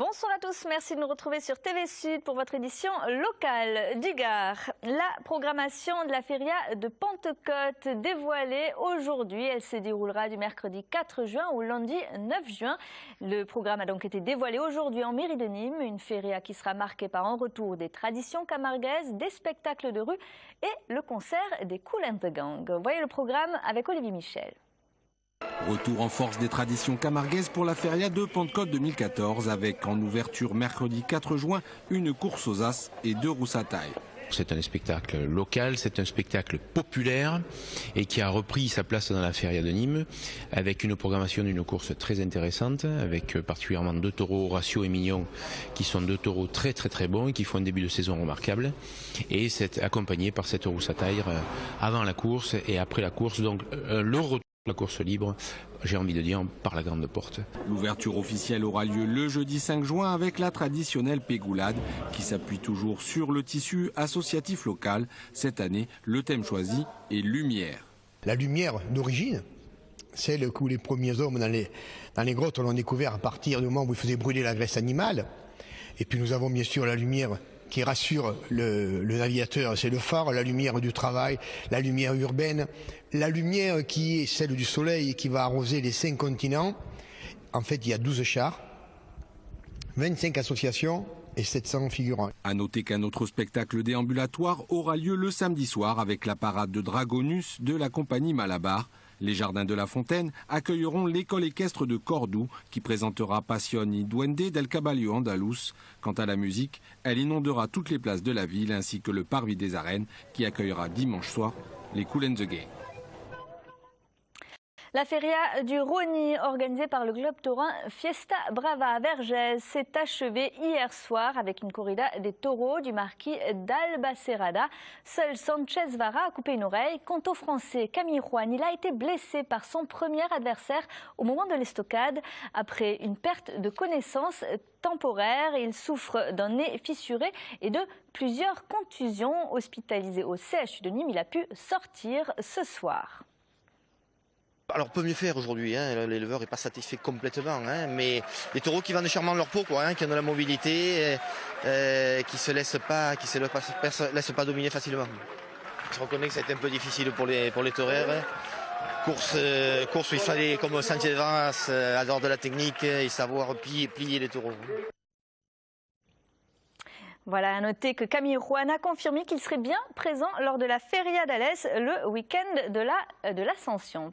Bonsoir à tous, merci de nous retrouver sur TV Sud pour votre édition locale du Gard. La programmation de la Feria de Pentecôte dévoilée aujourd'hui, elle se déroulera du mercredi 4 juin au lundi 9 juin. Le programme a donc été dévoilé aujourd'hui en mairie de Nîmes, une feria qui sera marquée par un retour des traditions camarguaises, des spectacles de rue et le concert des Kool and the Gang. Voyez le programme avec Olivier Michel. Retour en force des traditions camarguaises pour la Feria de Pentecôte 2014 avec en ouverture mercredi 4 juin une course aux as et 2 rousses à taille. C'est un spectacle local, c'est un spectacle populaire et qui a repris sa place dans la Feria de Nîmes avec une programmation d'une course très intéressante avec particulièrement 2 taureaux, Horatio et Mignon, qui sont 2 taureaux très bons et qui font un début de saison remarquable. Et c'est accompagné par cette rousse à taille avant la course et après la course, donc le retour. La course libre, j'ai envie de dire, par la grande porte. L'ouverture officielle aura lieu le jeudi 5 juin avec la traditionnelle pégoulade qui s'appuie toujours sur le tissu associatif local. Cette année, le thème choisi est lumière. La lumière d'origine, celle que les premiers hommes dans les grottes l'ont découvert à partir du moment où ils faisaient brûler la graisse animale. Et puis nous avons bien sûr la lumière qui rassure le navigateur, c'est le phare, la lumière du travail, la lumière urbaine, la lumière qui est celle du soleil et qui va arroser les 5 continents. En fait, il y a 12 chars, 25 associations et 700 figurants. À noter qu'un autre spectacle déambulatoire aura lieu le samedi soir avec la parade de Dragonus de la compagnie Malabar. Les Jardins de la Fontaine accueilleront l'école équestre de Cordoue qui présentera Passion y Duende del Caballo Andaluz. Quant à la musique, elle inondera toutes les places de la ville ainsi que le Parvis des Arènes qui accueillera dimanche soir les Kool and the Gang. La feria du Rhôny, organisée par le club taurin Fiesta Brava à Vergès, s'est achevée hier soir avec une corrida des taureaux du marquis d'Albacerada. Seul Sanchez Vara a coupé une oreille. Quant au Français Camille Juan, il a été blessé par son premier adversaire au moment de l'estocade. Après une perte de connaissance temporaire, il souffre d'un nez fissuré et de plusieurs contusions. Hospitalisé au CHU de Nîmes, il a pu sortir ce soir. Alors peut mieux faire aujourd'hui, hein. L'éleveur n'est pas satisfait complètement, hein. Mais les taureaux qui vendent charmement leur peau, quoi, hein, qui ont de la mobilité, qui ne se laissent pas dominer facilement. Je reconnais que c'était un peu difficile pour les taureurs. Hein. Course où il fallait, comme Sanchez Vras, avoir de la technique et savoir plier les taureaux. Voilà, à noter que Camille Juan a confirmé qu'il serait bien présent lors de la Feria d'Alès le week-end de l'Ascension.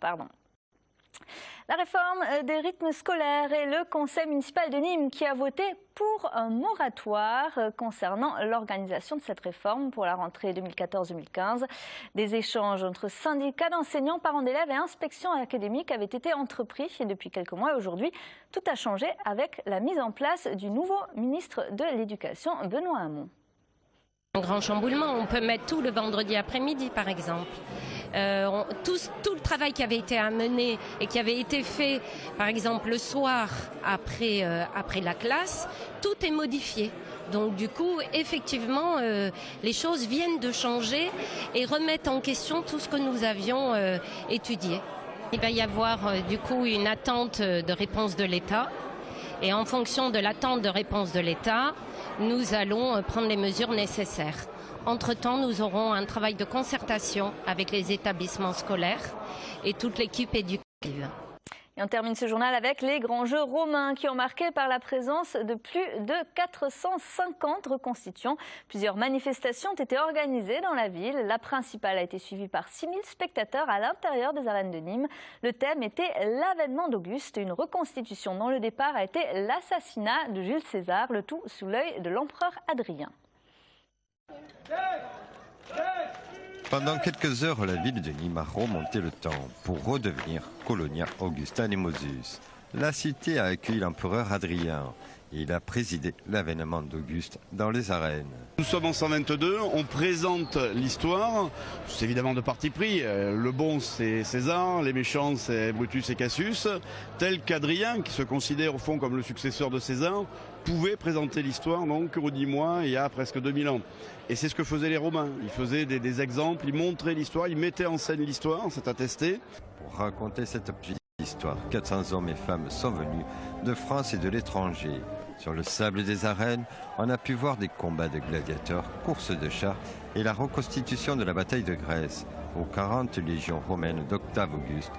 La réforme des rythmes scolaires et le conseil municipal de Nîmes qui a voté pour un moratoire concernant l'organisation de cette réforme pour la rentrée 2014-2015. Des échanges entre syndicats d'enseignants, parents d'élèves et inspections académiques avaient été entrepris depuis quelques mois. Aujourd'hui, tout a changé avec la mise en place du nouveau ministre de l'Éducation, Benoît Hamon. Un grand chamboulement, on peut mettre tout le vendredi après-midi par exemple. Tout le travail qui avait été amené et qui avait été fait par exemple le soir après la classe, tout est modifié. Donc du coup, effectivement, les choses viennent de changer et remettent en question tout ce que nous avions étudié. Il va y avoir du coup une attente de réponse de l'État. Et en fonction de l'attente de réponse de l'État, nous allons prendre les mesures nécessaires. Entre-temps, nous aurons un travail de concertation avec les établissements scolaires et toute l'équipe éducative. Et on termine ce journal avec les grands jeux romains qui ont marqué par la présence de plus de 450 reconstitutions. Plusieurs manifestations ont été organisées dans la ville. La principale a été suivie par 6000 spectateurs à l'intérieur des arènes de Nîmes. Le thème était l'avènement d'Auguste. Une reconstitution dont le départ a été l'assassinat de Jules César, le tout sous l'œil de l'empereur Adrien. Pendant quelques heures, la ville de Nîmes a remonté le temps pour redevenir Colonia Augusta Nemosus. La cité a accueilli l'empereur Adrien. Il a présidé l'avènement d'Auguste dans les arènes. Nous sommes en 122, on présente l'histoire, c'est évidemment de parti pris. Le bon c'est César, les méchants c'est Brutus et Cassius, tel qu'Adrien, qui se considère au fond comme le successeur de César, pouvait présenter l'histoire donc au 10 mois il y a presque 2000 ans. Et c'est ce que faisaient les Romains, ils faisaient des exemples, ils montraient l'histoire, ils mettaient en scène l'histoire, c'est attesté. Pour raconter cette l'histoire. 400 hommes et femmes sont venus de France et de l'étranger. Sur le sable des arènes, on a pu voir des combats de gladiateurs, courses de chars et la reconstitution de la bataille de Grèce, où 40 légions romaines d'Octave Auguste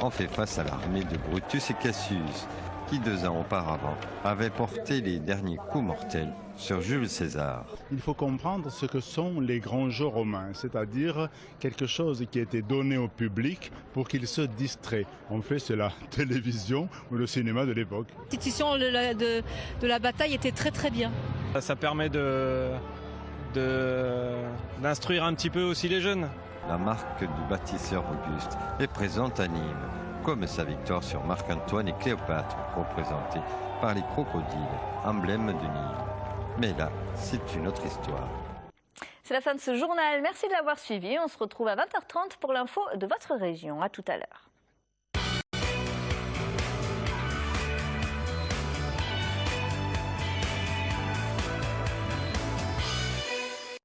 ont fait face à l'armée de Brutus et Cassius, qui 2 ans auparavant avait porté les derniers coups mortels sur Jules César. Il faut comprendre ce que sont les grands jeux romains, c'est-à-dire quelque chose qui était donné au public pour qu'il se distrait. En fait, c'est la télévision ou le cinéma de l'époque. La constitution de la bataille était très très bien. Ça permet d'instruire un petit peu aussi les jeunes. La marque du bâtisseur Auguste est présente à Nîmes, comme sa victoire sur Marc-Antoine et Cléopâtre, représentée par les crocodiles, emblème de Nîmes. Mais là, c'est une autre histoire. C'est la fin de ce journal. Merci de l'avoir suivi. On se retrouve à 20h30 pour l'info de votre région. À tout à l'heure.